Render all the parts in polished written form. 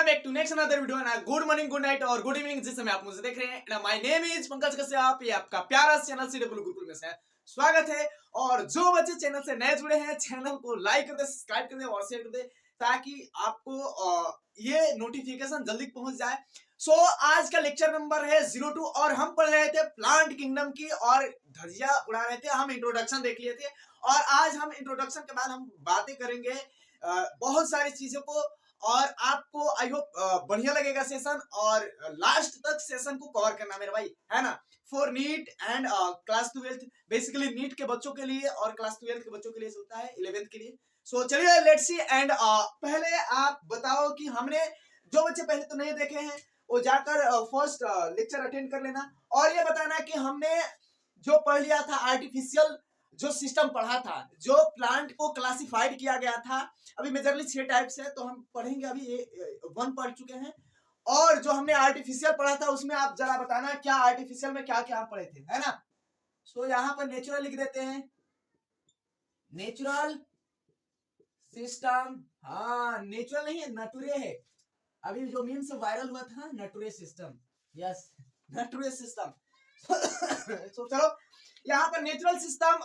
Back to next another video ना। Good morning, good night और good evening जिस समय आप मुझे देख रहे हैं। My name is Pankaj Kashyap. ये आपका प्यारा चैनल सीडब्ल्यू गुरुकुल में से स्वागत है। और जो बच्चे चैनल से नए जुड़े हैं, चैनल को लाइक कर दे, सब्सक्राइब कर दे और शेयर कर दे ताकि आपको ये नोटिफिकेशन जल्दी पहुंच जाए। सो आज का लेक्चर नंबर है 02 और हम पढ़ रहे थे प्लांट किंगडम की और धजिया उड़ा रहे थे। हम इंट्रोडक्शन देख लिए थे और आज हम इंट्रोडक्शन के बाद हम बातें करेंगे बहुत सारी चीजों को और आपको आई होप बढ़िया लगेगा सेशन और लास्ट तक सेशन को कवर करना मेरे भाई, है ना। For NEET and class 12 basically NEET के बच्चों के लिए और क्लास 12 के बच्चों के लिए होता है 11th के लिए। सो चलिए लेट्स सी एंड पहले आप बताओ कि हमने जो बच्चे पहले तो नहीं देखे हैं वो जाकर फर्स्ट लेक्चर अटेंड कर लेना और ये बताना कि हमने जो पढ़ लिया था आर्टिफिशियल जो सिस्टम पढ़ा था, जो प्लांट को क्लासिफाइड किया गया था। अभी मेजरली 6 टाइप्स है तो हम पढ़ेंगे, अभी ये 1 पढ़ चुके हैं। और जो हमने आर्टिफिशियल पढ़ा था उसमें आप जरा बताना क्या आर्टिफिशियल में क्या क्या पढ़े थे, है ना। सो यहाँ पर नेचुरल लिख देते हैं, नेचुरल सिस्टम। हाँ नेचुरल नहीं है, नटुरे है। अभी जो मीम्स वायरल हुआ था नटुरे सिस्टम, यस नटुरे सिस्टम। तो चलो यहाँ पर नेचुरल सिस्टम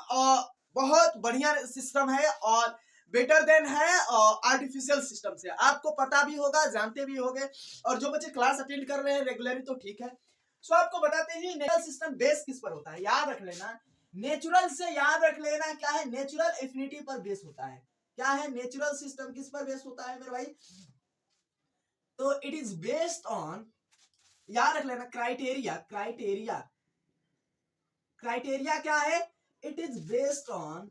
बहुत बढ़िया सिस्टम है और बेटर देन है आर्टिफिशियल सिस्टम से। आपको पता भी होगा, जानते भी होंगे और जो बच्चे क्लास अटेंड कर रहे हैं रेगुलरली तो ठीक है। सो आपको बताते हैं नेचुरल सिस्टम बेस किस पर होता है। याद रख लेना, नेचुरल से याद रख लेना क्या है, नेचुरल एफिनिटी पर बेस होता है। क्या है नेचुरल सिस्टम, किस पर बेस होता है मेरे भाई, तो इट इज बेस्ड ऑन, याद रख लेना क्राइटेरिया। क्राइटेरिया क्या है, it is based on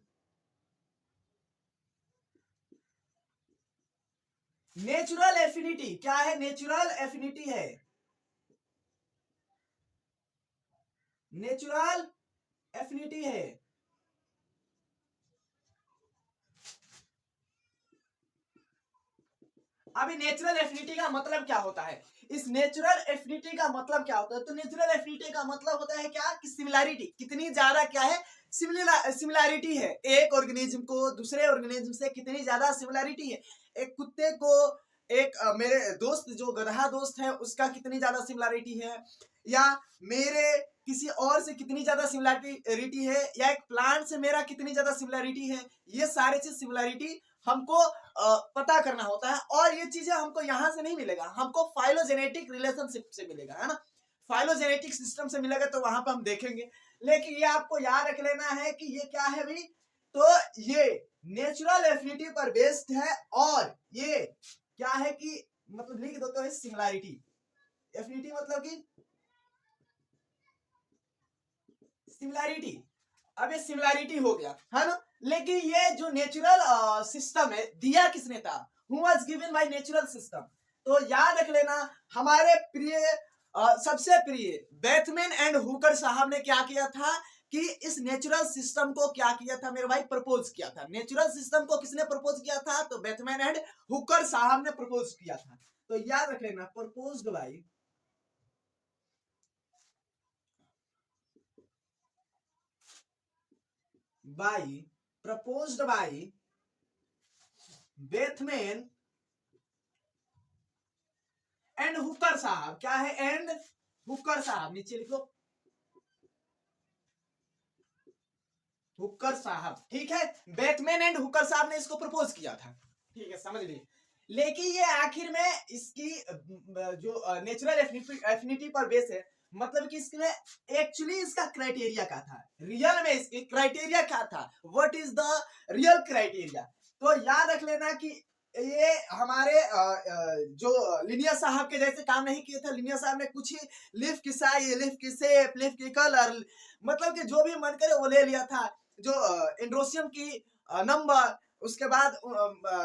natural affinity. क्या है, नेचुरल एफिनिटी है, नेचुरल एफिनिटी है। अभी नेचुरल एफिनिटी का मतलब क्या होता है, इस नेचुरल एफिनिटी का मतलब क्या होता है, तो नेचुरल एफिनिटी का मतलब होता है क्या कि सिमिलैरिटी, कितनी ज्यादा क्या है सिमिलैरिटी है। एक ऑर्गेनिज्म को दूसरे ऑर्गेनिज्म से कितनी ज्यादा सिमिलैरिटी है। एक कुत्ते को एक मेरे दोस्त जो गधा दोस्त है उसका कितनी ज्यादा सिमिलैरिटी है, या मेरे किसी और से कितनी ज्यादा सिमिलैरिटी है, या एक प्लांट से मेरा कितनी ज्यादा सिमिलैरिटी है। ये सारे चीज सिमिलैरिटी हमको पता करना होता है और ये चीजें हमको यहाँ से नहीं मिलेगा, हमको फाइलोजेनेटिक रिलेशनशिप से मिलेगा, है ना। फाइलोजेनेटिक सिस्टम से मिलेगा तो वहां पर हम देखेंगे। लेकिन ये आपको याद रख लेना है कि ये क्या है भी, तो ये नेचुरल एफिनिटी पर बेस्ड है और ये क्या है कि मतलब लिख दो तो है सिमिलैरिटी। एफिनिटी मतलब कि सिमिलैरिटी। अब ये सिमिलैरिटी हो गया, है ना। लेकिन ये जो नेचुरल सिस्टम है दिया किसने था, who was given by natural system. तो याद रख लेना हमारे प्रिय सबसे प्रिय बेथमैन एंड हुकर साहब ने क्या किया था कि इस नेचुरल सिस्टम को क्या किया था मेरे भाई, प्रपोज किया था। नेचुरल सिस्टम को किसने प्रपोज किया था, तो बेथमैन एंड हुकर साहब ने प्रपोज किया था। तो याद रख लेना proposed by proposed by Bethman and Hooker साहब। क्या है, एंड हुकर साहब, नीचे लिख लो हुकर साहब, ठीक है। बेथमैन एंड हुकर साहब ने इसको प्रपोज किया था, ठीक है, समझ लीजिए। लेकिन ये आखिर में इसकी जो नेचुरल एफिनिटी पर बेस है, मतलब कि इसमें एक्चुअली इसका क्राइटेरिया क्या था, रियल में इसकी क्राइटेरिया क्या था, what is the real criteria. तो याद रख लेना कि ये हमारे जो लिनियर साहब के जैसे काम नहीं किए थे। लिनियर साहब ने कुछ ही लिफ की साइज, लिफ की शेप, लिफ की कलर, मतलब कि जो भी मन करे वो ले लिया था। जो एंड्रोसियम की नंबर, उसके बाद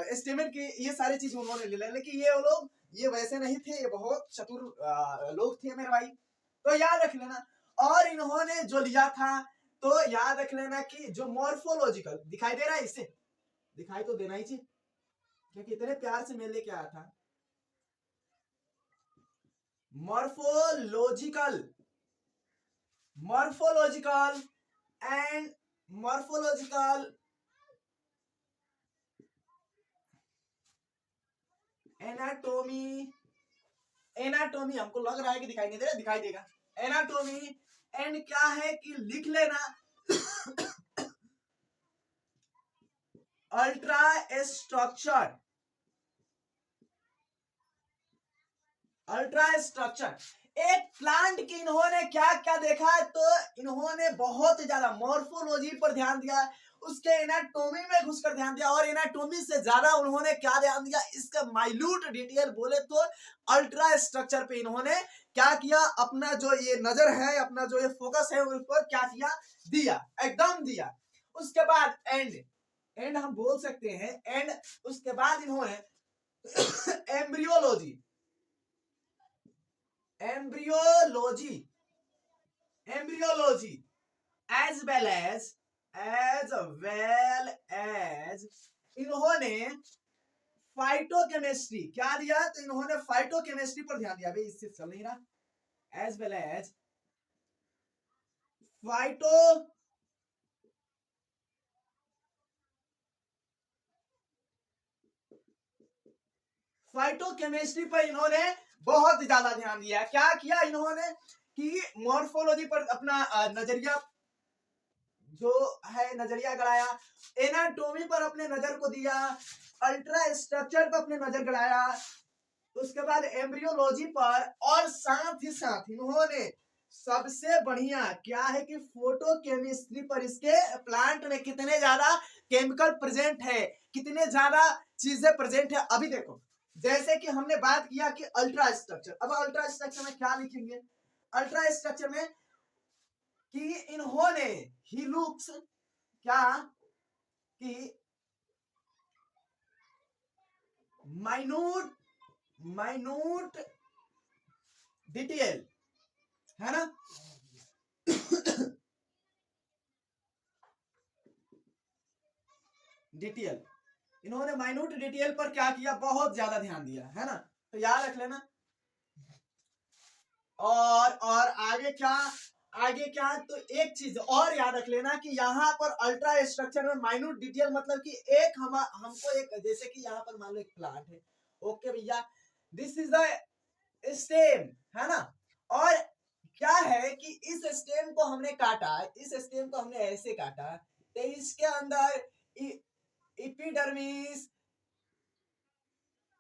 एस्टिमेट की, ये सारी चीज उन्होंने ले लिया। लेकिन ये लोग ये वैसे नहीं थे, ये बहुत चतुर लोग थे मेरे भाई। तो याद रख लेना, और इन्होंने जो लिया था तो याद रख लेना कि जो मॉर्फोलॉजिकल दिखाई दे रहा है, इससे दिखाई तो देना ही चाहिए क्योंकि इतने प्यार से मैं लेके आया था। Morphological and morphological anatomy anatomy, हमको लग रहा है कि दिखाई नहीं दे रहा, दिखाई देगा। एनाटॉमी एंड क्या है कि लिख लेना अल्ट्रा स्ट्रक्चर। अल्ट्रा स्ट्रक्चर एक प्लांट की इन्होंने क्या क्या देखा है, तो इन्होंने बहुत ज्यादा मॉर्फोलॉजी पर ध्यान दिया, उसके एनाटॉमी में घुसकर ध्यान दिया, और एनाटॉमी से ज्यादा उन्होंने क्या ध्यान दिया, इसका माइल्यूट डिटेल बोले तो अल्ट्रा स्ट्रक्चर पे इन्होंने क्या किया, अपना जो ये नजर है, अपना जो ये फोकस है उस पर क्या किया, दिया, एकदम दिया। उसके बाद एंड हम बोल सकते हैं एंड, उसके बाद इन्होंने एम्ब्रियोलॉजी एज वेल एज इन्होंने फाइटोकेमिस्ट्री क्या दिया, तो इन्होंने फाइटोकेमिस्ट्री पर ध्यान दिया। भाई इससे चल नहीं रहा, एज वेल एज फाइटोकेमिस्ट्री पर इन्होंने बहुत ज्यादा ध्यान दिया। क्या किया इन्होंने कि मॉर्फोलॉजी पर अपना नजरिया जो है नजरिया गड़ाया, एनाटॉमी पर अपने नजर को दिया, अल्ट्रा स्ट्रक्चर पर अपने नजर गड़ाया, उसके बाद एम्ब्रियोलॉजी पर, और साथ ही साथ इन्होंने सबसे बढ़िया क्या है कि फोटोकेमिस्ट्री पर, इसके प्लांट में कितने ज्यादा केमिकल प्रेजेंट है, कितने ज्यादा चीजें प्रेजेंट है। अभी देखो जैसे कि हमने बात किया कि अल्ट्रा स्ट्रक्चर, अब अल्ट्रा स्ट्रक्चर में क्या लिखेंगे, अल्ट्रा स्ट्रक्चर में कि इन्होंने ही लुक्स क्या कि माइन्यूट डिटेल है ना डिटेल, इन्होंने माइन्यूट डिटेल पर क्या किया, बहुत ज्यादा ध्यान दिया है ना, तो याद रख लेना। और आगे क्या तो एक चीज और याद रख लेना कि यहाँ पर अल्ट्रा स्ट्रक्चर में माइन्यूट डिटेल मतलब कि एक हमको एक, जैसे कि यहाँ पर मान लो एक प्लांट है, ओके भैया, दिस इज द स्टेम है ना, और क्या है कि इस स्टेम को हमने काटा, इस स्टेम को हमने ऐसे काटा, तो इसके अंदर एपिडर्मिस,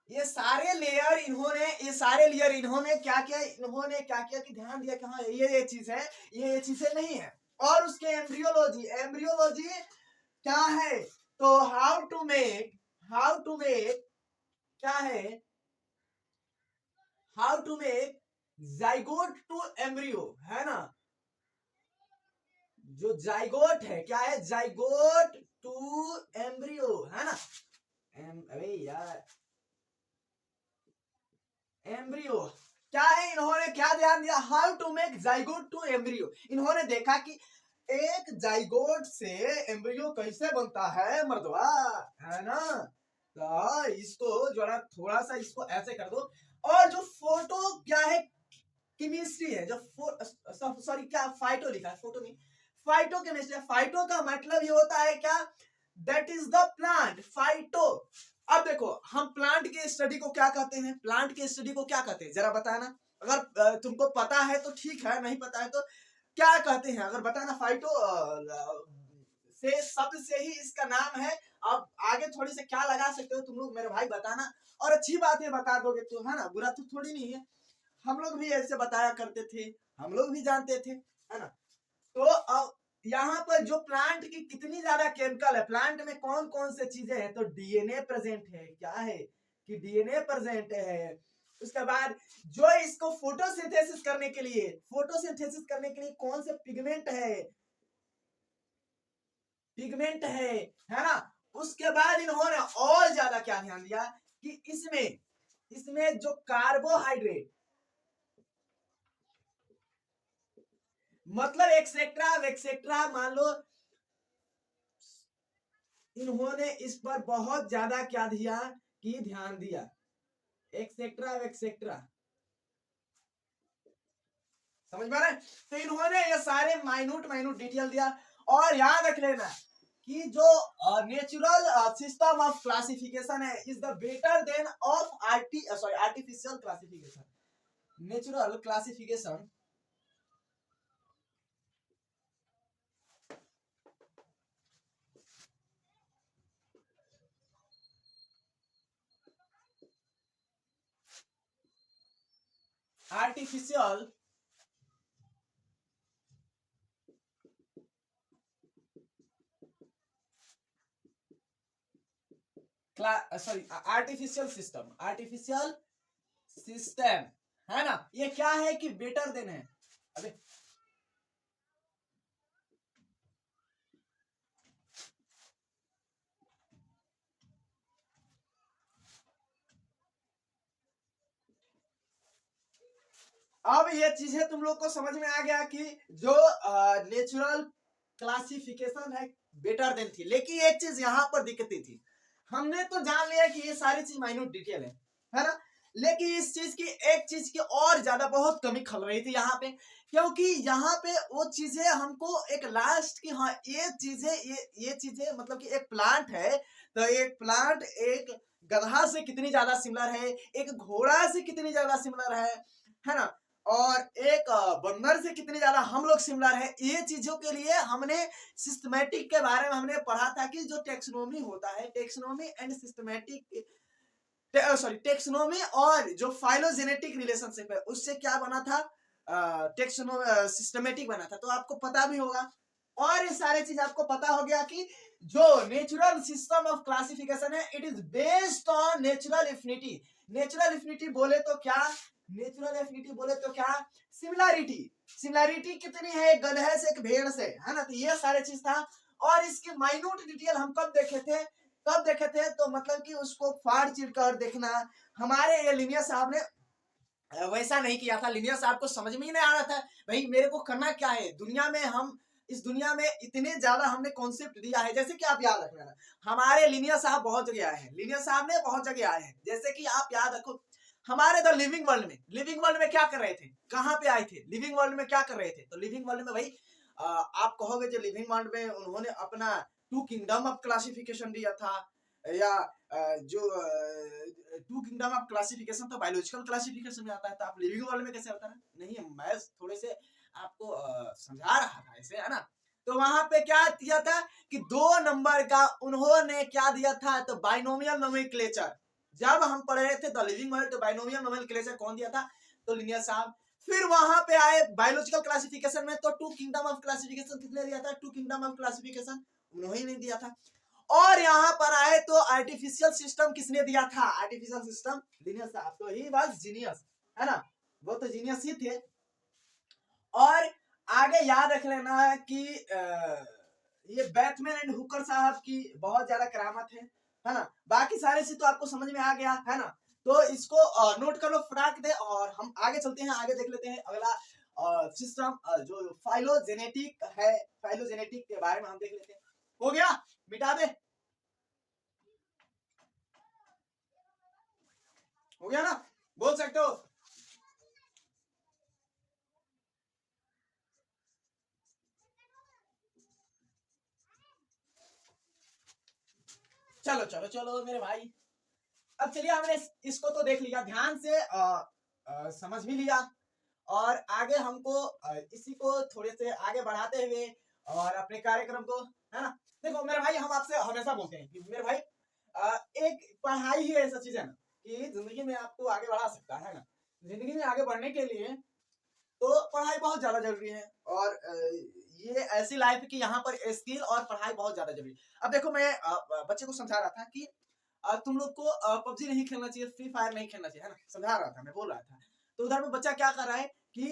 ये सारे लेयर इन्होंने क्या किया, कि ध्यान दिया कि हाँ ये चीज है, ये चीजें नहीं है। और उसके एम्ब्रियोलॉजी क्या है, तो हाउ टू मेक क्या है, how to make zygote to embryo है ना, जो जाइगोट है क्या है, जाइगोट टू एम्ब्रियो है ना, अरे यार एम्ब्रियो क्या है, इन्होंने क्या ध्यान दिया, how to make zygote to embryo, इन्होंने देखा कि एक जाइगोट से एम्ब्रियो कैसे बनता है मर्दवा, है ना, तो इसको जरा थोड़ा सा इसको ऐसे कर दो, और जो फोटो क्या है केमिस्ट्री है, जो सॉरी क्या फाइटो लिखा है, फोटो नहीं, फाइटो केमिस्ट्री, फाइटो का मतलब ये होता है क्या, that is the plant, phyto. अब देखो हम प्लांट के स्टडी को क्या कहते हैं, प्लांट के स्टडी को क्या कहते हैं जरा बताना, अगर तुमको पता है तो ठीक है, नहीं पता है तो क्या कहते हैं अगर बताना। फाइटो से शब्द से ही इसका नाम है, अब आगे थोड़ी से क्या लगा सकते हो तुम लोग मेरे भाई बताना, और अच्छी बात है बता दोगे तो है ना, बुरा तो थोड़ी नहीं है, हम लोग भी ऐसे बताया करते थे, हम लोग भी जानते थे है ना। तो अब यहाँ पर जो प्लांट की कितनी ज्यादा केमिकल है, प्लांट में कौन कौन से चीजें हैं, तो डीएनए प्रेजेंट है, क्या है कि डीएनए प्रेजेंट है। उसके बाद जो इसको फोटोसिंथेसिस करने के लिए कौन से पिगमेंट है ना। उसके बाद इन्होंने और ज्यादा क्या ध्यान दिया कि इसमें जो कार्बोहाइड्रेट मतलब एक्सेट्रा मान लो, इन्होंने इस पर बहुत ज्यादा क्या दिया कि ध्यान दिया, एक्सेट्रा समझ पा रहे हैं। तो इन्होंने ये सारे माइन्यूट डिटेल दिया, और याद रख लेना कि जो नेचुरल सिस्टम ऑफ क्लासिफिकेशन है is the better than of artificial classification. Natural classification artificial artificial system है ना, ये क्या है कि बेटर देन है। अबे अब ये चीजें तुम लोग को समझ में आ गया कि जो नेचुरल क्लासिफिकेशन है बेटर देन थी, लेकिन एक चीज यहाँ पर दिक्कती थी। हमने तो जान लिया कि ये सारी चीज माइन्यूट डिटेल है ना, लेकिन इस चीज की एक चीज की और ज्यादा बहुत कमी खल रही थी यहाँ पे, क्योंकि यहाँ पे वो चीजें हमको एक लास्ट की, हाँ ये चीजें मतलब कि एक प्लांट है तो एक प्लांट एक गधा से कितनी ज्यादा सिमिलर है, एक घोड़ा से कितनी ज्यादा सिमिलर है ना, और एक बंदर से कितनी ज्यादा हम लोग सिमिलर है। ये चीजों के लिए हमने सिस्टमैटिक के बारे में हमने पढ़ा था कि जो टेक्सोनोमी होता है, taxonomy and systematic, sorry taxonomy और जो फाइलोजेनेटिक रिलेशनशिप है उससे क्या बना था, टेक्सोनोमी सिस्टमैटिक बना था, तो आपको पता भी होगा। और ये सारे चीज आपको पता हो गया कि जो नेचुरल सिस्टम ऑफ क्लासिफिकेशन है it is based on natural affinity. Natural affinity बोले तो क्या, नेचुरल एफिनिटी बोले तो क्या, सिमिलैरिटी। सिमिलैरिटी कितनी है एक गधे से एक भेड़ से, है ना, तो ये सारे चीज था। और इसके माइन्यूट डिटेल हम कब देखे थे, तो मतलब कि उसको फाड़ चीर कर देखना। हमारे ये लिनियर साहब ने वैसा नहीं किया था, लिनियर साहब को समझ में ही नहीं आ रहा था भाई मेरे को करना क्या है दुनिया में। हम इस दुनिया में इतने ज्यादा हमने कॉन्सेप्ट दिया है, जैसे कि आप याद रखना, हमारे लिनियर साहब बहुत जगह आए हैं, लिनियर साहब ने बहुत जगह आए हैं, जैसे कि आप याद रखो हमारे द लिविंग वर्ल्ड में क्या कर रहे थे, कहाँ पे आए थे, लिविंग वर्ल्ड में क्या कर रहे थे, तो लिविंग वर्ल्ड में भाई आप कहोगे जो लिविंग वर्ल्ड में उन्होंने अपना टू किंगडम ऑफ क्लासिफिकेशन दिया था, या जो टू किंगडम ऑफ क्लासिफिकेशन तो बायोलॉजिकल क्लासिफिकेशन में आता है, तो आप लिविंग वर्ल्ड में कैसे आता है, नहीं मैं थोड़े से आपको समझा रहा था ऐसे, है ना। तो वहां पे क्या दिया था कि 2 नंबर का उन्होंने क्या दिया था, तो बाइनोमियल नोमेनक्लेचर। जब हम पढ़ रहे थे द लिविंग वर्ल्ड, तो बाइनोमियल नोमेनक्लेचर कौन दिया था, तो लिनियर साहब। फिर वहां पे आए बायोलॉजिकल क्लासिफिकेशन में, तो टू किंगडम ऑफ क्लासिफिकेशन किसने दिया था, टू किंगडम ऑफ क्लासिफिकेशन उन्होंने नहीं दिया था। और यहाँ पर आए तो आर्टिफिशियल सिस्टम किसने दिया था, आर्टिफिशियल सिस्टम लिनियर साहब, तो ही वाज जीनियस, है ना, वो तो जीनियस ही थे। और आगे याद रख लेना कि ये बैटमैन एंड हुकर साहब की बहुत ज्यादा करामत है ना। बाकी सारे चीज तो आपको समझ में आ गया है ना, तो इसको नोट कर लो फटाक दे, और हम आगे चलते हैं, आगे देख लेते हैं अगला सिस्टम जो फाइलोजेनेटिक है, फाइलोजेनेटिक के बारे में हम देख लेते हैं। हो गया, मिटा दे, हो गया ना, बोल सकते हो। चलो चलो चलो मेरे भाई, अब चलिए हमने इसको तो देख लिया ध्यान से, समझ भी लिया, और आगे हमको इसी को थोड़े से आगे बढ़ाते हुए और अपने कार्यक्रम को, है ना। देखो मेरे भाई, हम आपसे हमेशा बोलते हैं कि मेरे भाई एक पढ़ाई ही ऐसा चीज है ना कि जिंदगी में आपको आगे बढ़ा सकता है ना। जिंदगी में आगे बढ़ने के लिए तो पढ़ाई बहुत ज्यादा जरूरी है, और ये ऐसी लाइफ की यहाँ पर स्किल और पढ़ाई बहुत ज्यादा जरूरी है। अब देखो मैं बच्चे को समझा रहा था कि तुम लोग को पबजी नहीं खेलना चाहिए, फ्री फायर नहीं खेलना चाहिए, है ना, समझा रहा था, मैं बोल रहा था। तो उधर में बच्चा क्या कर रहा है कि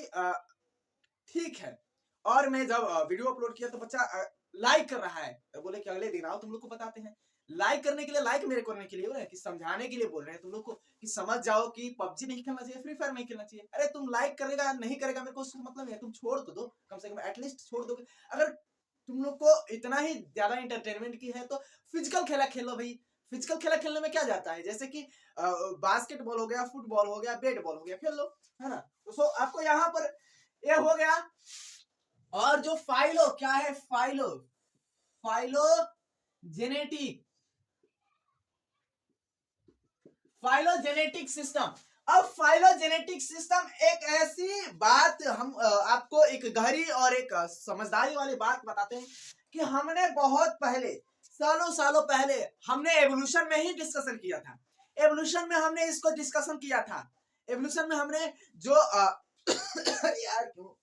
ठीक है, और मैं जब वीडियो अपलोड किया तो बच्चा लाइक कर रहा है, तो बोले कि अगले दिन आओ तुम लोग को बताते हैं। लाइक करने के लिए, लाइक मेरे करने के लिए बोल रहे हैं कि समझाने के लिए बोल रहे हैं तुम लोग को कि समझ जाओ कि पबजी नहीं खेलना चाहिए, फ्री फायर नहीं खेलना चाहिए। अरे तुम लाइक करेगा नहीं करेगा मेरे को उससे मतलब नहीं है, तुम छोड़ तो दो, कम से कम एटलीस्ट छोड़ दोगे। अगर तुम लोग को इतना ही ज्यादा इंटरटेनमेंट की है तो फिजिकल खेला खेलो भाई। फिजिकल खेला खेलने में क्या जाता है, जैसे कि बास्केटबॉल हो गया, फुटबॉल हो गया, बैट बॉल हो गया, खेल लो, है ना। तो सो आपको यहाँ पर ये हो गया। और जो फाइलो क्या है, फाइलोजेनेटिक सिस्टम, अब फाइलोजेनेटिक सिस्टम एक ऐसी बात हम आपको एक गहरी और एक समझदारी वाली बात बताते हैं कि हमने बहुत पहले सालों सालों पहले हमने एवोल्यूशन में ही डिस्कशन किया था। एवोल्यूशन में हमने इसको डिस्कशन किया था। एवोल्यूशन में हमने जो यार क्यों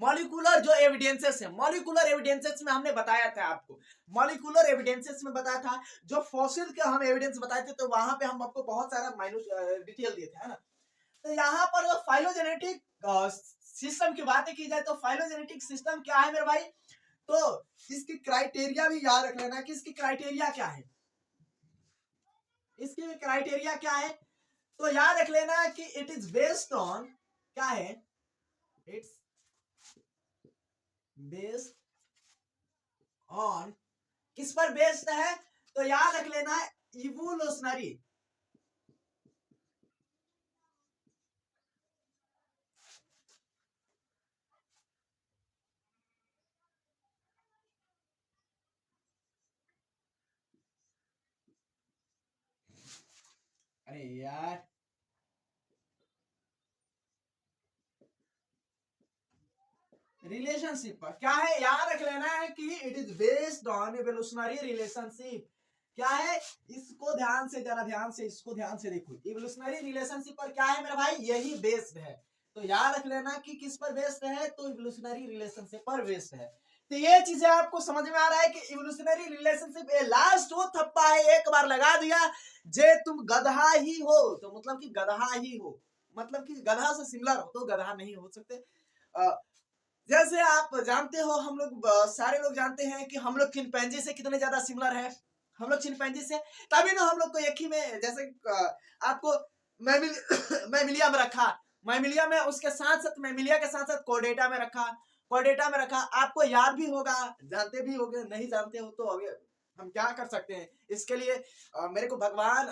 मॉलिक्यूलर जो एविडेंसेस है, मॉलिक्यूलर एविडेंसेस में हमने बताया था आपको, मॉलिक्यूलर एविडेंसेस में बताया था, जो फॉसिल के हम एविडेंस बताए थे, तो वहां पे हम आपको बहुत सारा माइन्यूट डिटेल दिए थे, है ना। तो यहाँ पर फाइलोजेनेटिक सिस्टम की बातें की जाए तो फाइलोजेनेटिक सिस्टम क्या है मेरे भाई, तो इसकी क्राइटेरिया भी याद रख लेना कि इसकी क्राइटेरिया क्या है, इसकी भी क्राइटेरिया क्या है, तो याद रख लेना कि इट इज बेस्ड ऑन, क्या है, इट्स बेस्ड ऑन, किस पर बेस्ड है, तो याद रख लेना इवोल्यूशनरी, अरे यार रिलेशनशिप पर क्या है, याद रख लेना है कि it is based on evolutionary relationship, क्या है, इसको ध्यान से, जरा ध्यान से इसको ध्यान से देखो, इवोल्यूशनरी रिलेशनशिप पर क्या है मेरे भाई, यही बेस्ड है। तो याद रख लेना कि किस पर बेस्ड है, तो इवोल्यूशनरी रिलेशनशिप पर बेस्ड है। तो ये चीजें आपको समझ में आ रहा है कि इवोल्यूशनरी रिलेशनशिप ये लास्ट वो थप्पा है, एक बार लगा दिया जे तुम गधा ही हो, तो मतलब कि गधा ही हो, मतलब कि गधा से सिमिलर हो तो गधा नहीं हो सकते। जैसे आप जानते हो, हम लोग सारे लोग जानते हैं कि हम लोग चिंपैंजी से कितने ज्यादा सिमिलर है, हम लोग चिंपैंजी से, तभी ना हम लोग को एक ही में, जैसे आपको मैमिलिया में रखा, मैमिलिया में उसके साथ साथ मैमिलिया के साथ साथ कोर्डेटा में रखा, कोर्डेटा में रखा, आपको याद भी होगा, जानते भी होगे, नहीं जानते हो तो अभी हम क्या कर सकते हैं इसके लिए, मेरे को भगवान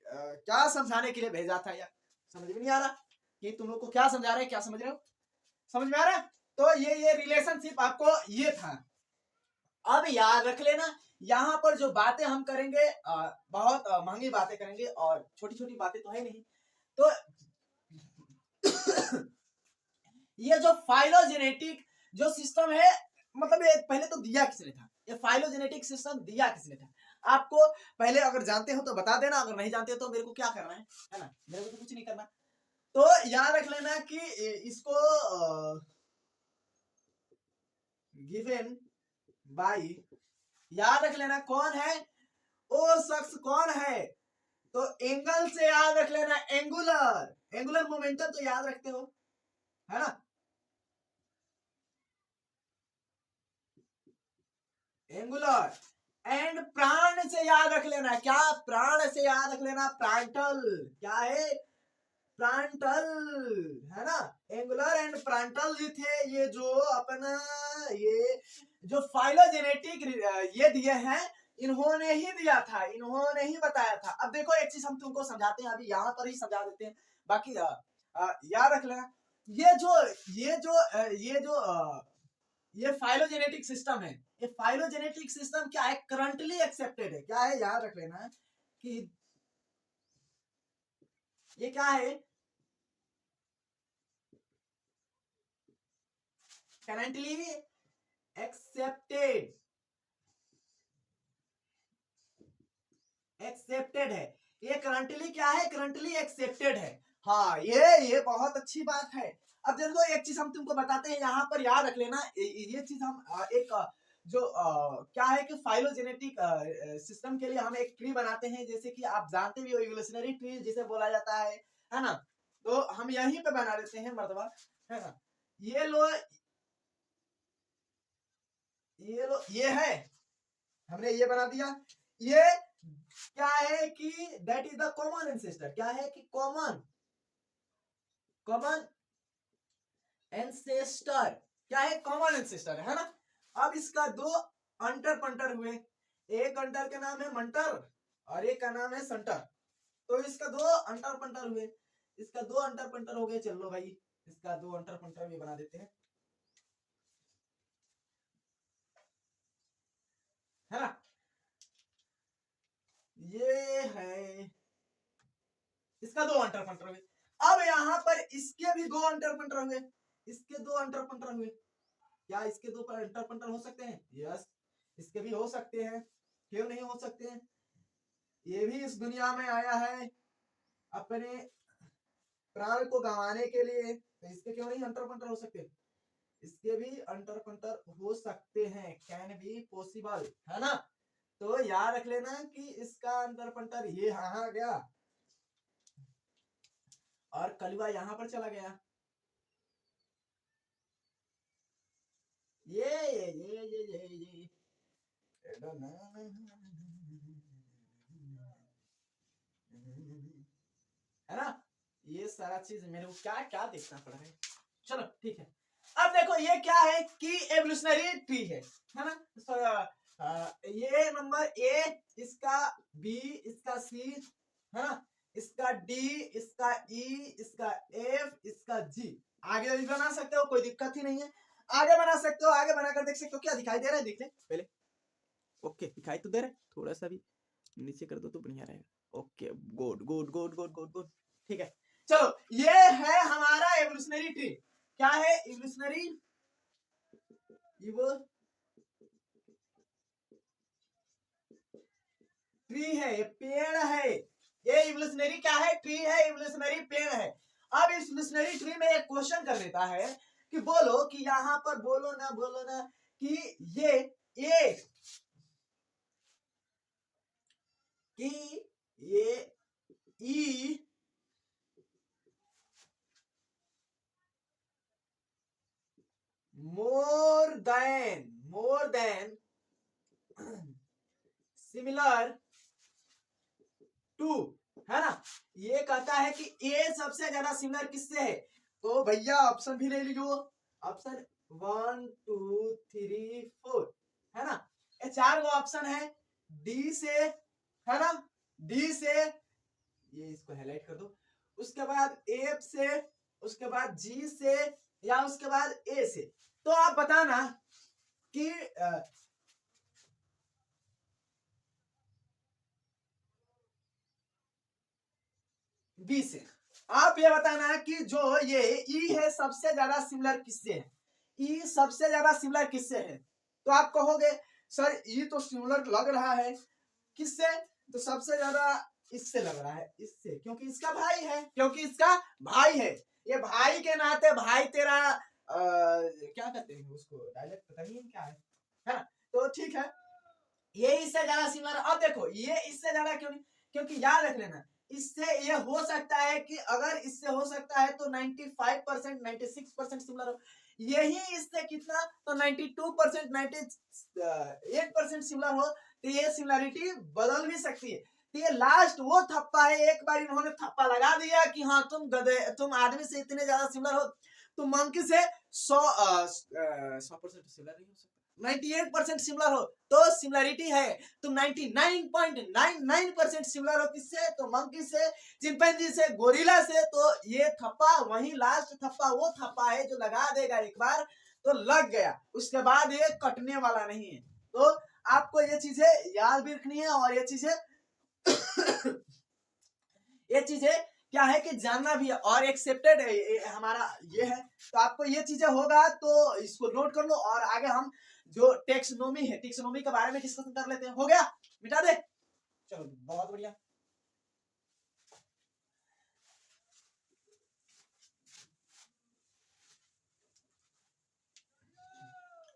क्या समझाने के लिए भेजा था यार, समझ में नहीं आ रहा कि तुम लोग को क्या समझा रहे हैं, क्या समझ रहे हो, समझ में आ रहा है। तो ये रिलेशनशिप आपको ये था। अब याद रख लेना, यहाँ पर जो बातें हम करेंगे बहुत महंगी बातें करेंगे, और छोटी छोटी बातें तो है नहीं। तो ये जो फाइलोजेनेटिक जो सिस्टम है, मतलब ये पहले तो दिया किसने था, ये फाइलोजेनेटिक सिस्टम दिया किसने था, आपको पहले अगर जानते हो तो बता देना, अगर नहीं जानते हो तो मेरे को क्या करना है ना, मेरे को तो कुछ नहीं करना। तो याद रख लेना कि इसको गिवन बाई, याद रख लेना कौन है, वो शख्स कौन है, तो एंगल से याद रख लेना, एंगुलर, एंगुलर मोमेंटम तो याद रखते हो, है ना, एंगुलर, एंड प्राण से याद रख लेना, क्या, प्राण से याद रख लेना, प्रांटल, क्या है, प्रांटल, है ना, एंगुलर एंड प्रांटल जो थे, ये जो अपना ये जो फाइलोजेनेटिक ये दिए हैं, इन्होंने ही दिया था, इन्होंने ही बताया था। अब देखो एक चीज हम तुमको समझाते हैं, अभी यहाँ पर ही समझा देते हैं, बाकी याद रख लेना, ये जो ये जो ये जो ये फाइलोजेनेटिक सिस्टम है, ये फाइलोजेनेटिक सिस्टम क्या है, करंटली एक्सेप्टेड है, क्या है, याद रख लेना कि ये क्या है, करंटली एक्सेप्टेड, एक्सेप्टेड है, ये करंटली क्या है, करंटली एक्सेप्टेड है। हाँ ये बहुत अच्छी बात है। अब देखो एक चीज हम तुमको बताते हैं, यहाँ पर याद रख लेना, ये चीज हम एक जो क्या है कि फाइलोजेनेटिक सिस्टम के लिए हम एक ट्री बनाते हैं, जैसे कि आप जानते भी हो इवोल्यूशनरी ट्री जिसे बोला जाता है ना, तो हम यहीं पे बना देते हैं मर्तबा, है ना, ये लो, ये लो, ये है, हमने ये बना दिया, ये क्या है कि that is the common ancestor, क्या है कि कॉमन, कॉमन एंसेस्टर, क्या है, कॉमन एंसेस्टर, है ना। अब इसका दो अंटर पंटर हुए, एक अंटर का नाम है मंटर और एक का नाम है संटर, तो इसका दो अंटर पंटर हुए, इसका दो अंटर पंटर हो गए, चलो भाई इसका दो अंटर पंटर भी बना देते हैं, है ना, ये है इसका 2 अंतर पंटर हुए। अब यहाँ पर इसके भी 2 अंतर पंटर हुए, इसके 2 अंतर पंटर हुए। क्या इसके 2 अंतर पंटर हो सकते हैं? यस, इसके भी हो सकते हैं, क्यों नहीं हो सकते हैं? ये भी इस दुनिया में आया है अपने प्राण को गंवाने के लिए, तो इसके क्यों नहीं अंतर पंटर हो सकते? इसके भी अंतर पंटर हो सकते हैं, कैन बी पॉसिबल, है ना। तो याद रख लेना कि इसका अंतर पंटर ये यहाँ आ गया और कलवा यहाँ पर चला गया। ये है ना। ये सारा चीज मेरे को क्या क्या देखना पड़ रहा है। चलो ठीक है, अब देखो ये क्या है कि एवोल्यूशनरी ट्री है ना। ये नंबर ए, इसका बी, इसका सी, है ना, इसका डी, इसका ई, इसका एफ, इसका जी। आगे भी बना सकते हो, कोई दिक्कत ही नहीं है, आगे बना सकते हो, आगे बनाकर देख सकते हो। क्या दिखाई दे रहा है? देख ले पहले। ओके, दिखाई तो दे रहा है, थोड़ा सा भी नीचे कर दो तो बढ़िया रहेगा। Okay, good good good good good good, ठीक है। चलो, ये है हमारा एवोल्यूशनरी ट्री। क्या है? एवोल्यूशनरी ट्री है, ये पेड़ है। ये इवोल्यूशनरी क्या है? ट्री है, इवोल्यूशनरी पेड़ है। अब इस इवोल्यूशनरी ट्री में एक क्वेश्चन कर देता है कि बोलो कि यहाँ पर बोलो ना कि ये ई मोर देन सिमिलर टू, है ना। ये कहता है कि ए सबसे ज्यादा सिमिलर किससे है? तो भैया ऑप्शन भी ले लीजिए, ऑप्शन 1 2 3 4, है ना। ये 4 ऑप्शन है। डी से, है ना, डी से, ये इसको हाईलाइट कर दो, उसके बाद एफ से, उसके बाद जी से, या उसके बाद ए से। तो आप बताना कि बी से। आप ये बताना कि जो ये ई है सबसे ज्यादा सिमिलर किससे है? ई सबसे ज्यादा सिमिलर किससे है? तो आप कहोगे सर ई तो सिमिलर लग रहा है, किससे? तो सबसे ज्यादा इससे लग रहा है, इससे, क्योंकि इसका भाई है, क्योंकि इसका भाई है। ये भाई के नाते भाई तेरा क्या कहते हैं उसको, डायलेक्ट पता नहीं क्या है ना। तो ठीक है, ये इससे ज्यादा सिमिलर। अब देखो ये इससे ज्यादा क्यों नहीं? क्योंकि याद रख लेना, इससे ये हो सकता है कि अगर इससे हो सकता है तो 95% 96% सिमिलर हो। यही इससे कितना, तो 92% 98% सिमिलर हो, तो ये सिमिलरिटी बदल भी सकती है। तो ये लास्ट वो थप्पा है, एक बार इन्होंने थप्पा लगा दिया कि हाँ तुम गधे, तुम आदमी से इतने ज्यादा सिमिलर हो, तुम मंकी से 100% सिमिलर नहीं हो सकता। 98% सिमिलर हो तो सिमिलरिटी है। तुम 99.99% सिमिलर हो किससे? तो मंकी से, चिंपैंजी से, गोरिल्ला से। तो ये थप्पा, वही लास्ट थप्पा वो थप्पा है जो लगा देगा एक बार तो लग गया, उसके बाद ये कटने वाला नहीं है। तो आपको ये चीजें याद भी रखनी है, और ये चीजें क्या है कि जानना भी है, और एक्सेप्टेड है हमारा ये है। तो आपको ये चीजें होगा तो इसको नोट कर लो, और आगे हम जो टेक्सोनोमी है, टेक्सोनोमी के बारे में डिस्कशन कर लेते हैं। हो गया? मिटा दे, चलो बहुत बढ़िया।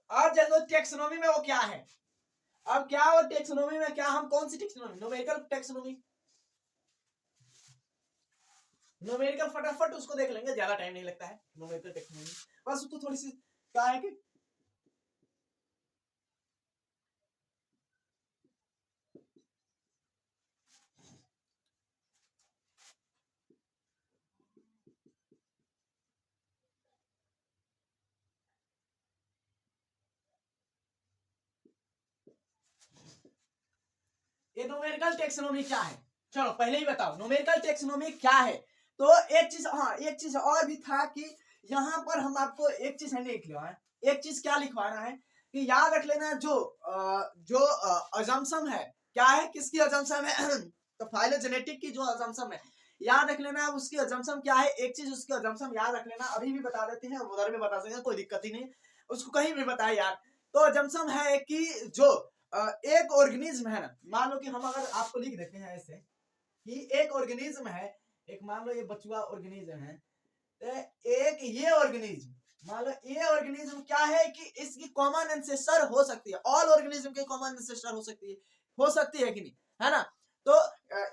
अब जैसे टेक्सोनोमी में वो क्या है, अब क्या वो टेक्सोनोमी में क्या, हम कौन सी टेक्सोनोमी? Numerical taxonomy. न्यूमेरिकल फटाफट उसको देख लेंगे, ज्यादा टाइम नहीं लगता है। न्यूमेरिकल टेक्सोनोमी बस उसको थोड़ी सी क्या है कि ये न्यूमेरिकल टेक्सोनोमी क्या है। चलो पहले ही बताओ न्यूमेरिकल टेक्सोनोमी क्या है। तो एक चीज, हाँ एक चीज और भी था कि यहाँ पर हम आपको एक चीज है लिख लिया है, एक चीज क्या लिखवाना है कि याद रख लेना, जो अजम्पशन है, क्या है, किसकी अजम्पशन है? तो फाइलोजेनेटिक की जो अजम्पशन है, याद रख लेना। उसकी अजम्पशन क्या है, एक चीज उसकी अजम्पशन याद रख लेना, अभी भी बता देते हैं, उधर भी बता सकते हैं, कोई दिक्कत ही नहीं, उसको कहीं भी बताए यार। तो अजम्पशन है कि जो एक ऑर्गेनिज्म है ना, मान लो कि हम अगर आपको लिख देते हैं ऐसे कि एक ऑर्गेनिज्म है, एक मान लो ये बचुआ ऑर्गेनिज्म है, तो एक ये ऑर्गेनिज्म, मान लो ये ऑर्गेनिज्म क्या है कि इसकी कॉमन एंसेस्टर हो सकती है, ऑल ऑर्गेनिज्म की कॉमन एंसेस्टर हो सकती है कि नहीं, है ना। तो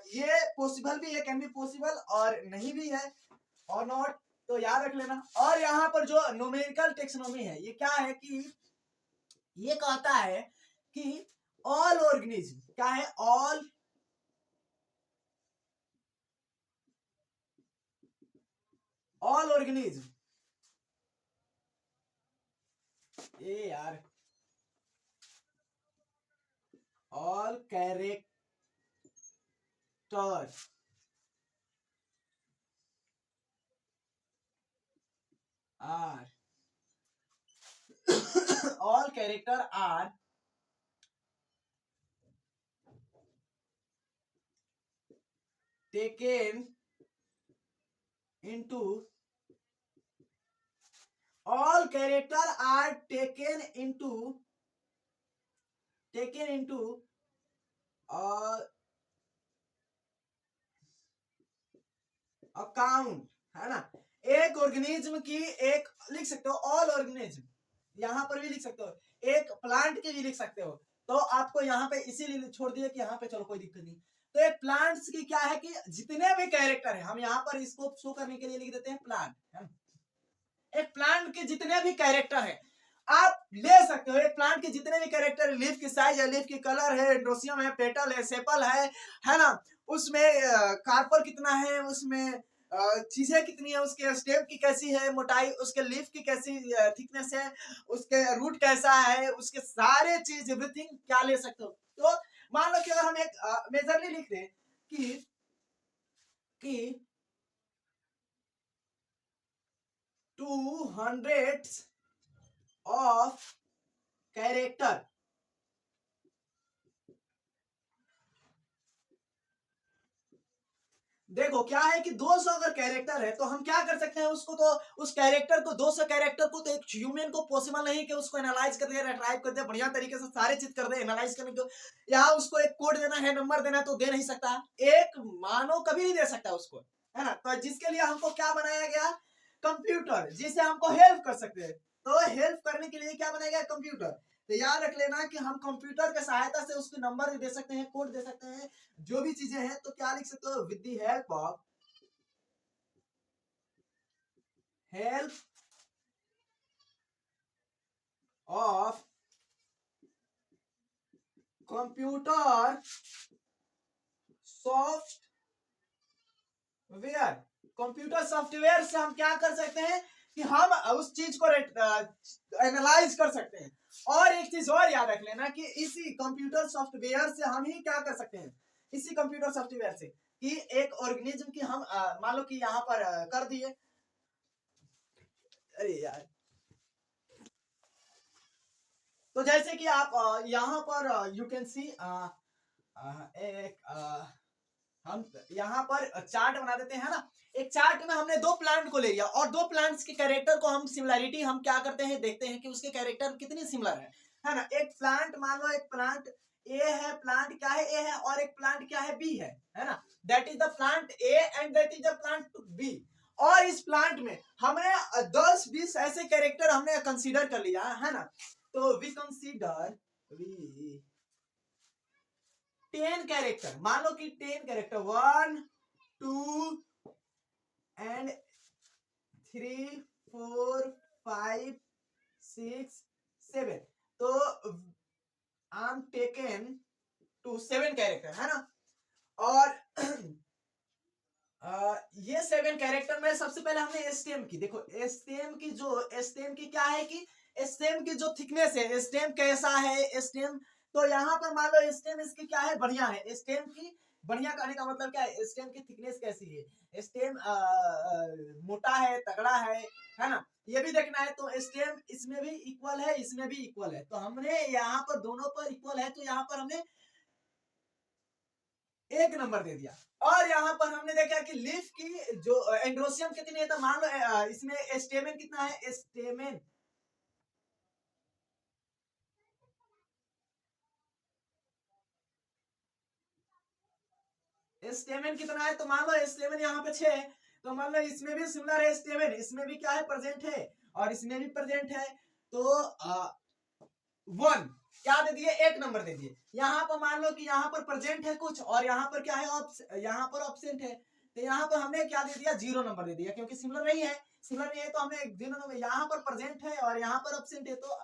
ये पॉसिबल भी है, कैन बी पॉसिबल, और नहीं भी है, और नॉट, तो याद रख लेना। और यहाँ पर जो न्यूमेरिकल टेक्सोनॉमी है, ये क्या है कि ये कहता है कि ऑल ऑर्गेनिज्म क्या है, ऑल ऑर्गेनिज्म, ये यार all character are all character are taken into all character are taken into account, है ना। एक ऑर्गेनिज्म की, एक लिख सकते हो ऑल ऑर्गेनिज्म, यहाँ पर भी लिख सकते हो, एक प्लांट की भी लिख सकते हो, तो आपको यहाँ पे इसीलिए छोड़ दिया कि यहाँ पे चलो कोई दिक्कत नहीं। तो एक प्लांट्स की क्या है कि जितने भी कैरेक्टर है, हम यहाँ पर इसको शो करने के लिए लिख देते हैं प्लांट, है। एक प्लांट के जितने भी कैरेक्टर है आप ले सकते हो, एक प्लांट के जितने भी कैरेक्टर, लीफ की साइज है, लीफ की कलर है, एंड्रोसियम है, पेटल है, सेपल है ना, उसमें कार्पल कितना है, उसमें चीजें कितनी है, उसके स्टेम की कैसी है मोटाई, उसके लीफ की कैसी थिकनेस है, उसके रूट कैसा है, उसके सारे चीज एवरीथिंग क्या ले सकते हो। तो मान लो कि अगर हम एक मेजरली लिख दें कि 200 ऑफ कैरेक्टर, देखो क्या है कि 200 अगर कैरेक्टर है तो हम क्या कर सकते हैं उसको, तो उस कैरेक्टर को 200 कैरेक्टर को, तो एक ह्यूमन को पॉसिबल नहीं कि उसको एनालाइज कर दे, रिट्राइव कर दे, बढ़िया तरीके से सारी चीज कर दे, एनालाइज करने को यहाँ उसको एक कोड देना है, नंबर देना है, तो दे नहीं सकता, एक मानव कभी नहीं दे सकता उसको, है ना। तो जिसके लिए हमको क्या बनाया गया, कंप्यूटर, जिसे हमको हेल्प कर सकते हैं, तो हेल्प करने के लिए क्या बनाया गया, कंप्यूटर। तो याद रख लेना कि हम कंप्यूटर के सहायता से उसके नंबर दे सकते हैं, कोड दे सकते हैं, जो भी चीजें हैं, तो क्या लिख सकते हो, with the help of computer software, computer software से हम क्या कर सकते हैं कि हम उस चीज को एनालाइज कर सकते हैं। और एक चीज और याद रख लेना कि इसी कंप्यूटर सॉफ्टवेयर से हम ही क्या कर सकते हैं, इसी कंप्यूटर सॉफ्टवेयर से कि एक ऑर्गेनिज्म की हम मान लो कि यहाँ पर कर दिए, अरे यार, तो जैसे कि आप यहाँ पर यू कैन सी एक हम यहाँ पर चार्ट बना देते हैं ना, एक चार्ट में हमने दो प्लांट को ले लिया और दो प्लांट्स के कैरेक्टर को हम सिमिलैरिटी हम क्या करते हैं, देखते हैं कि उसके कैरेक्टर कितनी सिमिलर है ना। एक प्लांट मान लो, एक प्लांट ए है, प्लांट क्या है, ए है, और एक प्लांट क्या है, बी है ना, that is the plant A and that is the plant B. और इस प्लांट में हमने 10-20 ऐसे कैरेक्टर हमने कंसीडर कर लिया, है ना। तो वी कंसीडर 10 कैरेक्टर, मान लो कि 10 कैरेक्टर 1 2 एंड 3 4 5 6 7, तो I am taken to 7 character, है ना। और ये 7 कैरेक्टर में सबसे पहले हमने एस्टेम की, देखो एस्टेम की, जो एस्टेम की क्या है कि एस्टेम की जो थिकनेस है, एस्टेम कैसा है, एस्टेम, तो यहाँ पर मान लो एस्टेम इसकी क्या है, बढ़िया है, एस्टेम की बढ़िया कहने का मतलब क्या है, एस्टेम की थिकनेस कैसी है, एस्टेम मोटा है, तगड़ा है ना, ये भी देखना है। तो एस्टेम इसमें भी इक्वल है, इसमें भी इक्वल है, तो हमने यहाँ पर दोनों पर इक्वल है, तो यहाँ पर हमने एक नंबर दे दिया। और यहाँ पर हमने देखा कि लीफ की जो एंड्रोसियम कितनी है, तो मान लो इसमें स्टेमेन कितना है, स्टेमेन कितना है, तो मान लो स्टेमेन यहाँ पे 6 है, तो मान लो इसमें भी सिमिलर है स्टेमेन, इसमें भी क्या है प्रेजेंट है और इसमें भी प्रेजेंट है, तो 1 क्या दे दिए, एक नंबर दे दिए। यहाँ पर मान लो कि यहाँ पर प्रेजेंट है कुछ और यहाँ पर क्या है, यहाँ पर ऑब्सेंट है, तो यहाँ पर हमने क्या दे दिया, 0 नंबर दे दिया, क्योंकि सिमिलर नहीं है, सिमिलर नहीं है तो हमने 0 नंबर, यहाँ पर प्रेजेंट है और यहाँ पर ऑब्सेंट है, तो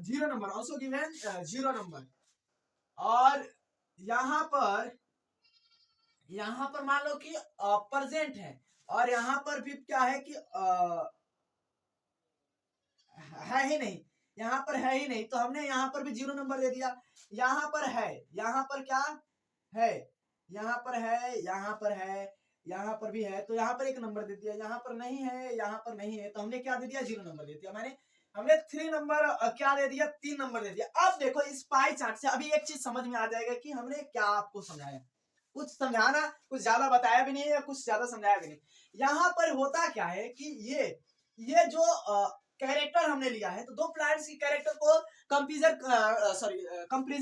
0 नंबर, ऑल्सो गिवन 0 नंबर। और यहाँ पर मान लो कि प्रेजेंट है और यहाँ पर भी क्या है कि है ही नहीं, यहाँ पर है ही नहीं, तो हमने यहाँ पर भी 0 नंबर दे दिया। यहाँ पर है, यहाँ पर क्या है, यहाँ पर है, यहाँ पर है, यहाँ पर भी है, तो यहाँ पर 1 नंबर दे दिया। यहाँ पर नहीं है, यहाँ पर नहीं है, तो हमने क्या दे दिया, 0 नंबर दे दिया। हमने 3 नंबर क्या दे दिया, 3 नंबर दे दिया। अब देखो इस पाई चार्ट से अभी एक चीज समझ में आ जाएगा कि हमने क्या आपको समझाया, कुछ समझाना, कुछ ज्यादा बताया भी नहीं है, कुछ ज्यादा समझाया भी नहीं। यहाँ पर होता क्या है कि ये जो कैरेक्टर हमने लिया है, तो 2 प्लांट्स की कैरेक्टर को कंपेरिजन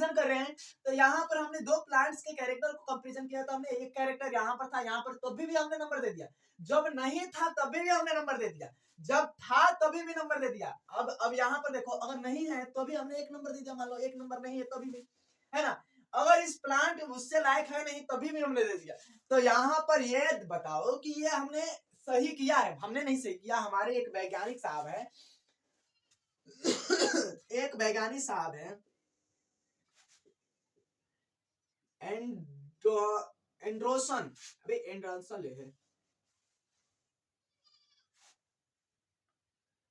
कर रहे हैं। तो यहाँ पर हमने 2 प्लांट्स के कैरेक्टर को कंपेरिजन किया, तो हमने एक कैरेक्टर यहाँ पर था, यहाँ पर तभी भी हमने नंबर दे दिया, जब नहीं था तभी भी हमने नंबर दे दिया, जब था तभी भी नंबर दे दिया। अब यहाँ पर देखो, अगर नहीं है तो भी हमने 1 नंबर दे दिया, मान लो 1 नंबर नहीं है तभी भी, है ना। अगर इस प्लांट उससे लायक है नहीं तभी भी हमने दे दिया। तो यहाँ पर ये बताओ कि ये हमने सही किया है, हमने नहीं सही किया, हमारे एक वैज्ञानिक साहब है एक वैज्ञानिक साहब है एंड्रोसन, अभी एंड्रोसन ले है,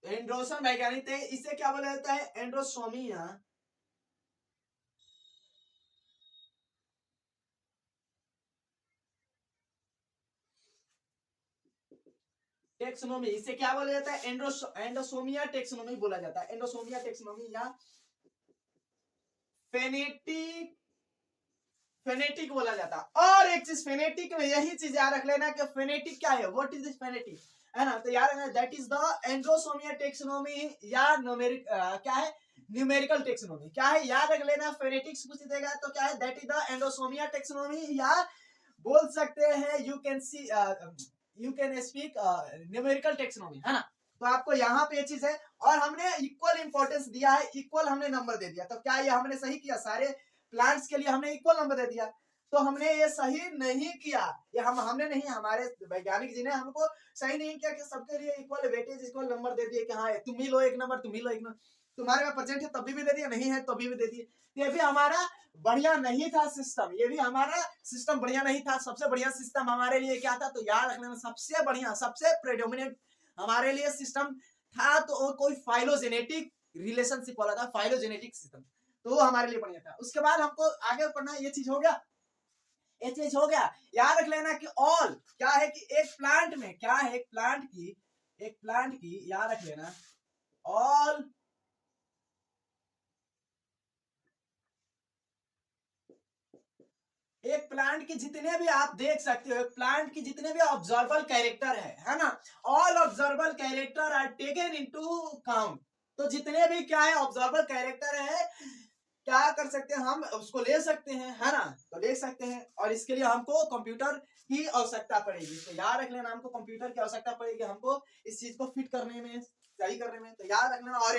एंड्रोसन वैज्ञानिक थे, इसे क्या बोला जाता है, एंड्रोसोमिया। टेक्सोनोमी, इसे क्या बोला जाता है, एंडोसोमिया टेक्सोनोमी बोला जाता है, एंडोसोमिया टेक्सोनोमी या फेनेटिक, फेनेटिक बोला जाता है। और एक चीज फेनेटिक में यही चीज याद रख लेना कि फेनेटिक क्या है, व्हाट इज दिस फेनेटिक, है ना। तो यार दैट इज द एंड्रोसोमिया टेक्सोनोमी या न्यूमेरिक क्या है, न्यूमेरिकल टेक्सोनोमी क्या है, याद रख लेना। फेनेटिक्स पूछ देगा तो क्या है, दैट इज द एंडोसोमिया टेक्सोनोमी, या बोल सकते हैं you can see you can speak numerical taxonomy, है ना। तो आपको यहाँ पे ये चीज है, और हमने इक्वल इंपॉर्टेंस दिया है, इक्वल हमने नंबर दे दिया। तो क्या ये हमने सही किया, सारे प्लांट्स के लिए हमने इक्वल नंबर दे दिया, तो हमने ये सही नहीं किया, ये हमने नहीं, हमारे वैज्ञानिक जी ने हमको सही नहीं किया कि सबके लिए इक्वल वेटेज इक्वल नंबर दे दिए कि हाँ तुम ही लो 1 नंबर, तुम ही लो 1 नंबर, तुम्हारे में प्रेजेंट है तभी भी दे दिया, नहीं है तभी भी दे दिए। ये भी हमारा बढ़िया नहीं था सिस्टम, ये भी हमारा सिस्टम बढ़िया नहीं था। सबसे बढ़िया सिस्टम हमारे लिए क्या था, तो याद रखने में सबसे बढ़िया, सबसे प्रेडोमिनेंट हमारे लिए सिस्टम था, तो कोई फाइलोजेनेटिक रिलेशनशिप वाला था, फाइलोजेनेटिक सिस्टम, तो वो हमारे लिए बढ़िया था। उसके बाद हमको आगे पढ़ना, ये चीज हो गया, ये चीज हो गया। याद रख लेना कि ऑल क्या है, कि एक प्लांट में क्या है, एक प्लांट की याद रख लेना, ऑल एक प्लांट के जितने भी आप देख सकते हो, एक प्लांट की जितने भी ऑब्जर्वेबल कैरेक्टर है ना, all observable character are taken into count. तो जितने भी क्या है ऑब्जर्वेबल कैरेक्टर है, क्या कर सकते हैं, हम उसको ले सकते हैं, है ना, तो ले सकते हैं। और इसके लिए हमको कंप्यूटर की आवश्यकता पड़ेगी, तो याद रख लेना, हमको कंप्यूटर की आवश्यकता पड़ेगी, हमको इस चीज को फिट करने में, सही करने में, तो याद रखना। और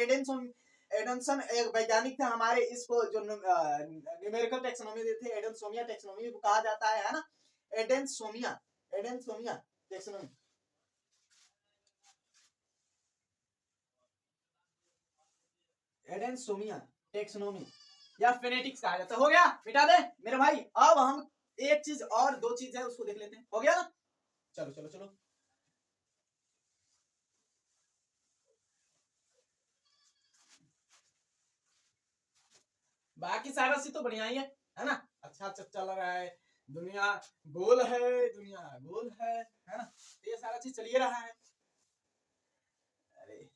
एडमसन एक वैज्ञानिक थे हमारे, इसको जो न्यूमेरिकल टेक्सोनोमी देते हैं, एडेनसोमिया टेक्सोनोमी कहा जाता है ना, एडेनसोमिया, एडेनसोमिया टेक्सोनोमी, एडेनसोमिया टेक्सोनोमी या फेनेटिक्स कहा जाता है। हो गया, मिटा दे मेरे भाई। अब हम एक चीज और 2 चीज है उसको देख लेते हैं, हो गया ना, चलो चलो चलो। बाकी सारा चीज तो बढ़िया ही है ना, अच्छा अच्छा चल रहा है, दुनिया गोल है, दुनिया गोल है ना, तो ये सारा चीज चलिए रहा है। अरे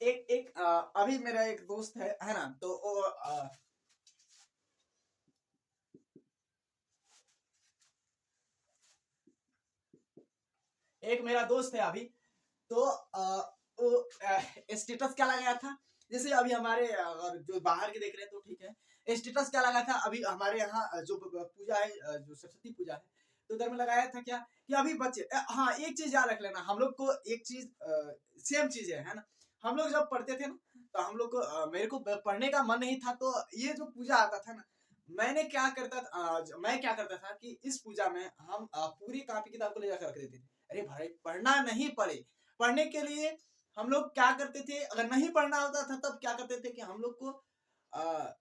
एक एक अभी मेरा एक दोस्त है ना, तो वो एक मेरा दोस्त है अभी, तो वो स्टेटस क्या लगाया था, जैसे अभी हमारे अगर जो बाहर के देख रहे हैं तो ठीक है, स्टेटस क्या लगा था अभी हमारे यहाँ जो पूजा है, जो सरस्वती पूजा है, तो उधर में लगाया था क्या कि अभी बच्चे हाँ एक चीज याद रख लेना, हम लोग को एक चीज सेम चीज है ना, हम लोग जब पढ़ते थे ना, तो हम लोग को मेरे को पढ़ने का मन नहीं था, तो ये जो पूजा आता था ना, मैं क्या करता था कि इस पूजा में हम पूरी कॉपी किताब को ले जाकर रख देते थे। अरे भाई पढ़ना नहीं पड़े, पढ़ने के लिए हम लोग क्या करते थे, अगर नहीं पढ़ना होता था तब क्या करते थे कि हम लोग को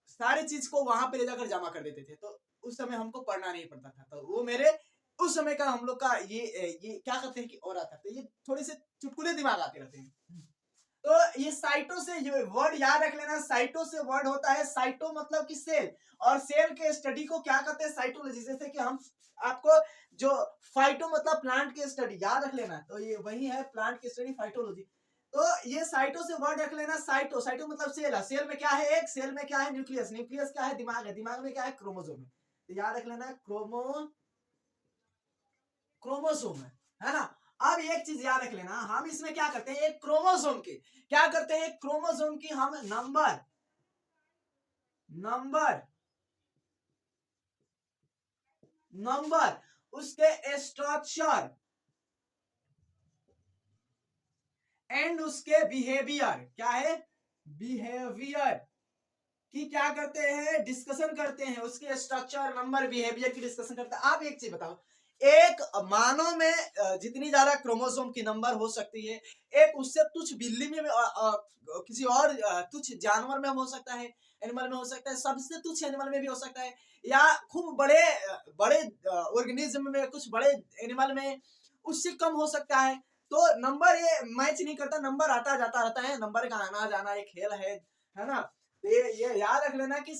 सारे चीज को वहां पे ले जाकर जमा कर देते थे, तो उस समय हमको पढ़ना नहीं पड़ता था। तो वो मेरे उस समय का हम लोग का ये क्या करते हैं कि और आता है, तो ये थोड़े से चुटकुले दिमाग आते रहते हैं। तो ये साइटो से ये वर्ड याद रख लेना, साइटो से वर्ड होता है, साइटो मतलब कि सेल, और सेल के स्टडी को क्या कहते हैं, साइटोलॉजी। जैसे कि हम आपको जो फाइटो मतलब प्लांट की स्टडी याद रख लेना, तो ये वही है प्लांट की स्टडी फाइटोलॉजी। तो ये साइटो से वर्ड रख लेना, साइटो, साइटो मतलब सेल है, सेल में क्या है, एक सेल में क्या है, न्यूक्लियस, न्यूक्लियस क्या है, दिमाग है, दिमाग में क्या है, क्रोमोसोम है। तो याद रख लेना क्रोमोसोम है ना। अब एक चीज याद रख लेना, हम इसमें क्या करते हैं, एक क्रोमोसोम की क्या करते हैं, क्रोमोसोम की हम नंबर नंबर नंबर उसके स्ट्रक्चर एंड उसके बिहेवियर, क्या है, बिहेवियर की क्या करते हैं, डिस्कशन करते हैं, उसके स्ट्रक्चर नंबर बिहेवियर की डिस्कशन करते हैं। आप एक चीज बताओ, एक मानव में जितनी ज्यादा क्रोमोसोम की नंबर हो सकती है, एक उससे तुच्छ बिल्ली में किसी और तुच्छ जानवर में हो सकता है, एनिमल में हो सकता है, सबसे तुच्छ एनिमल में भी हो सकता है, या खूब बड़े बड़े ऑर्गेनिज्म में, कुछ बड़े एनिमल में उससे कम हो सकता है। तो नंबर ये मैच नहीं करता, नंबर आता जाता रहता है, नंबर का आना जाना एक खेल है ना। तो ये याद रख लेना कि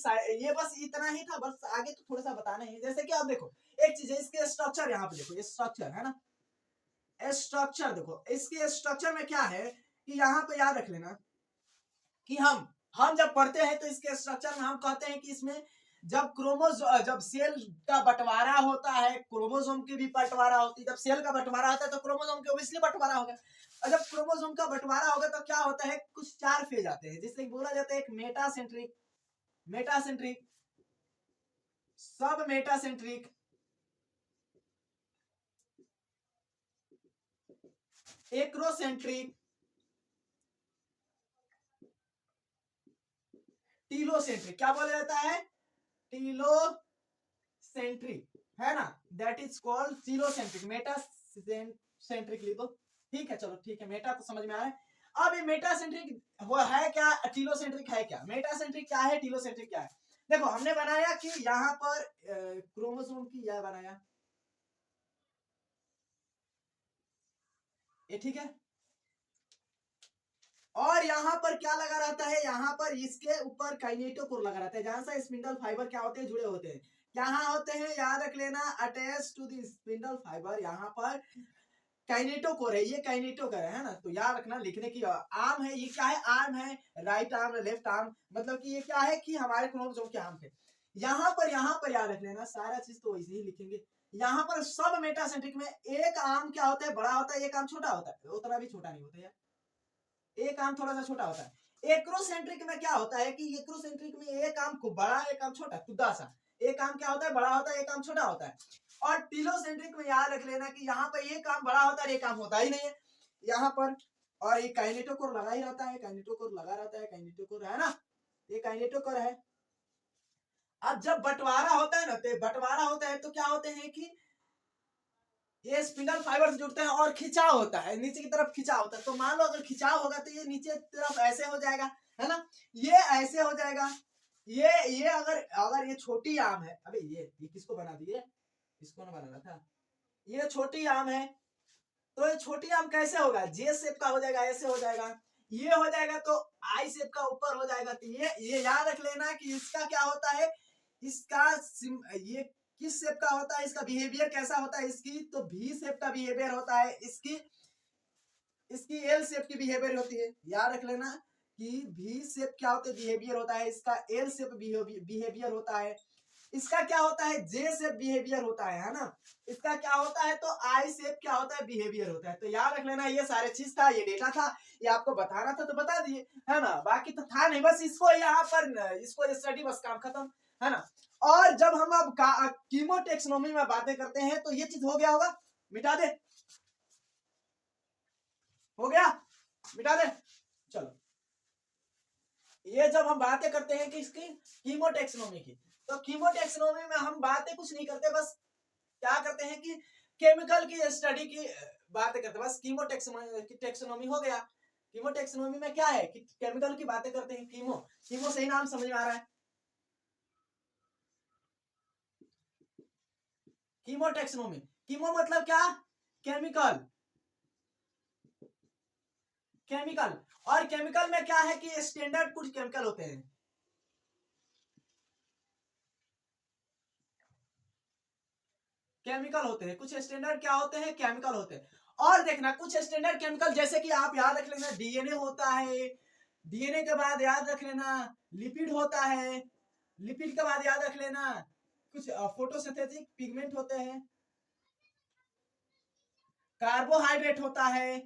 ये बस इतना ही था, बस आगे तो थोड़ा सा बताना है। जैसे कि आप देखो एक चीज है, इसके स्ट्रक्चर यहाँ पे देखो, ये स्ट्रक्चर है ना, स्ट्रक्चर देखो, इसके स्ट्रक्चर में क्या है कि यहाँ पे याद रख लेना कि हम जब पढ़ते हैं तो इसके स्ट्रक्चर में हम कहते हैं कि इसमें जब सेल का बंटवारा होता है, क्रोमोसोम की भी बंटवारा होती है, जब सेल का बंटवारा होता है तो क्रोमोसोम के ऑब्वियसली बंटवारा होगा, और जब क्रोमोसोम का बंटवारा होगा तो क्या होता है, कुछ 4 फेज आते हैं, जिससे बोला जाता है एक मेटासेंट्रिक, मेटासेंट्रिक, सब मेटासेंट्रिक, एक्रोसेंट्रिक, टीलोसेंट्रिक। क्या बोला जाता है, टीलोसेंट्रिक, है ना, that is called telocentric, metacentric लिखो, ठीक है, चलो ठीक है, मेटा तो समझ में आ रहा है। अब ये मेटासेंट्रिक वो है क्या, टीलोसेंट्रिक है क्या, मेटासेंट्रिक क्या है, टीलोसेंट्रिक क्या है। देखो हमने बनाया कि यहाँ पर क्रोमोसोम की यह बनाया, ये ठीक है, और यहाँ पर क्या लगा रहता है, यहाँ पर इसके ऊपर काइनेटोकोर लगा रहता है, जहां से स्पिंडल फाइबर क्या होते हैं, जुड़े होते हैं, यहाँ होते हैं, याद रख लेना, attach to the spindle fibre, यहाँ पर काइनेटोकोर है, ये काइनेटोकोर है ना। तो याद रखना, लिखने की आर्म है, ये क्या है, आर्म है, राइट आर्म लेफ्ट आर्म, मतलब कि ये क्या है कि हमारे क्रोमोसोम के आर्म थे। यहाँ पर याद रख लेना, सारा चीज तो वैसे ही लिखेंगे। यहाँ पर सब मेटासेंट्रिक में एक आर्म क्या होता है, बड़ा होता है, एक आर्म छोटा होता है, उतना भी छोटा नहीं होता यार, एक आर्म थोड़ा सा छोटा होता है। एक्रोसेंट्रिक में क्या होता है कि एक्रोसेंट्रिक में एक आर्म को बड़ा, एक आर्म छोटा, खुदा सा, एक आर्म क्या होता है, बड़ा होता है, एक आर्म छोटा होता है। और टीलोसेंट्रिक में याद रख लेना कि यहाँ पर एक आर्म बड़ा होता है, एक आर्म होता ही नहीं है यहाँ पर, और ये काइनेटोकोर लगा ही रहता है, काइनेटोकोर लगा रहता है, काइनेटोकोर है ना, ये काइनेटोकोर है। अब जब बंटवारा होता है ना, तो बंटवारा होता है तो क्या होते हैं कि ये स्पिंडल फाइबर से जुड़ते हैं और खिंचाव होता है, नीचे की तरफ खिंचाव होता है। तो मान लो अगर खिंचाव होगा तो ये नीचे तरफ ऐसे हो जाएगा, है ना, ये ऐसे हो जाएगा, ये अगर अगर ये छोटी आम है, अबे ये किसको बना दिए, इसको ना बनाना था, ये छोटी आम है, तो ये छोटी आम कैसे होगा, जे शेप का हो जाएगा, ऐसे हो जाएगा, ये हो जाएगा तो आई शेप का ऊपर हो जाएगा। तो ये याद रख लेना कि इसका क्या होता है, इसका ये किस शेप का होता है, इसका बिहेवियर कैसा होता है, इसकी तो भी शेप का बिहेवियर होता है, इसकी एल शेप की बिहेवियर होती है, याद रख लेना। कि भी शेप क्या होता है, बिहेवियर होता है, इसका एल शेप बिहेवियर होता है, इसका क्या होता है, जे शेप बिहेवियर होता है ना, इसका क्या होता है, तो आई शेप क्या होता है, बिहेवियर होता है। तो याद रख लेना, ये सारे चीज था, ये डेटा था, ये आपको बताना था तो बता दिए, है ना, बाकी तो था नहीं, बस इसको यहाँ पर इसको स्टडी, बस काम खत्म, है ना। और जब हम अब कीमोटेक्सोनोमी में बातें करते हैं तो ये चीज हो गया होगा, मिटा दे, हो गया, मिटा दे, चलो। ये जब हम बातें करते हैं कि इसकी कीमोटेक्सोनोमी की, तो कीमोटेक्सोनोमी में हम बातें कुछ नहीं करते, बस क्या करते हैं कि केमिकल की स्टडी की बातें करते हैं, बस कीमोटेक्सोनोमी हो गया। कीमोटेक्सोनोमी में क्या है कि केमिकल की बातें करते हैं, कीमो से ही नाम समझ में आ रहा है। कीमोटेक्सोनोमी, कीमो मतलब क्या, केमिकल, केमिकल, और केमिकल में क्या है कि स्टैंडर्ड कुछ केमिकल होते हैं, केमिकल होते हैं कुछ स्टैंडर्ड, क्या होते हैं, केमिकल होते हैं। और देखना कुछ स्टैंडर्ड केमिकल, जैसे कि आप याद रख लेना, डीएनए होता है, डीएनए के बाद याद रख लेना लिपिड होता है, लिपिड के बाद याद रख लेना कुछ फोटोसिंथेटिक पिगमेंट होते हैं, कार्बोहाइड्रेट होता है,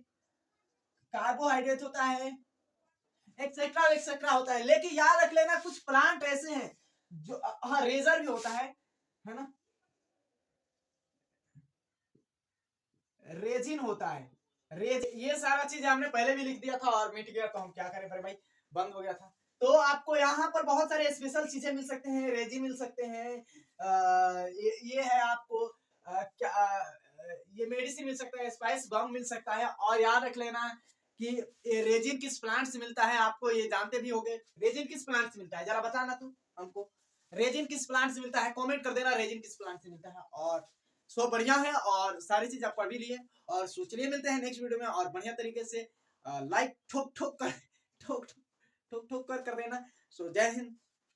कार्बोहाइड्रेट होता है, एक्सेट्रा एक्सेट्रा होता है। लेकिन याद रख लेना कुछ प्लांट ऐसे हैं जो, हाँ, रेजर भी होता है ना, रेजिन होता है, ये सारा चीज हमने पहले भी लिख दिया था और मिट गया, तो हम क्या करें फिर भाई, बंद हो गया था। तो आपको यहाँ पर बहुत सारे स्पेशल चीजें मिल सकते हैं, रेजिन मिल सकते हैं, ये है आपको क्या, ये मेडिसिन मिल सकता है, स्पाइस बम मिल सकता है। और याद रख लेना कि रेजिन किस प्लांट से मिलता है, आपको ये जानते भी होंगे, रेजिन किस प्लांट से मिलता है, जरा बताना तू हमको, रेजिन किस प्लांट से मिलता है, कमेंट कर देना रेजिन किस प्लांट से मिलता है। और सो बढ़िया है, और सारी चीज आप पढ़ भी लिए, और सोचलिए मिलते हैं नेक्स्ट वीडियो में, और बढ़िया तरीके से लाइक ठोक ठोक कर ठोक ठोक ठोक ठोक कर देना। सो जय हिंद।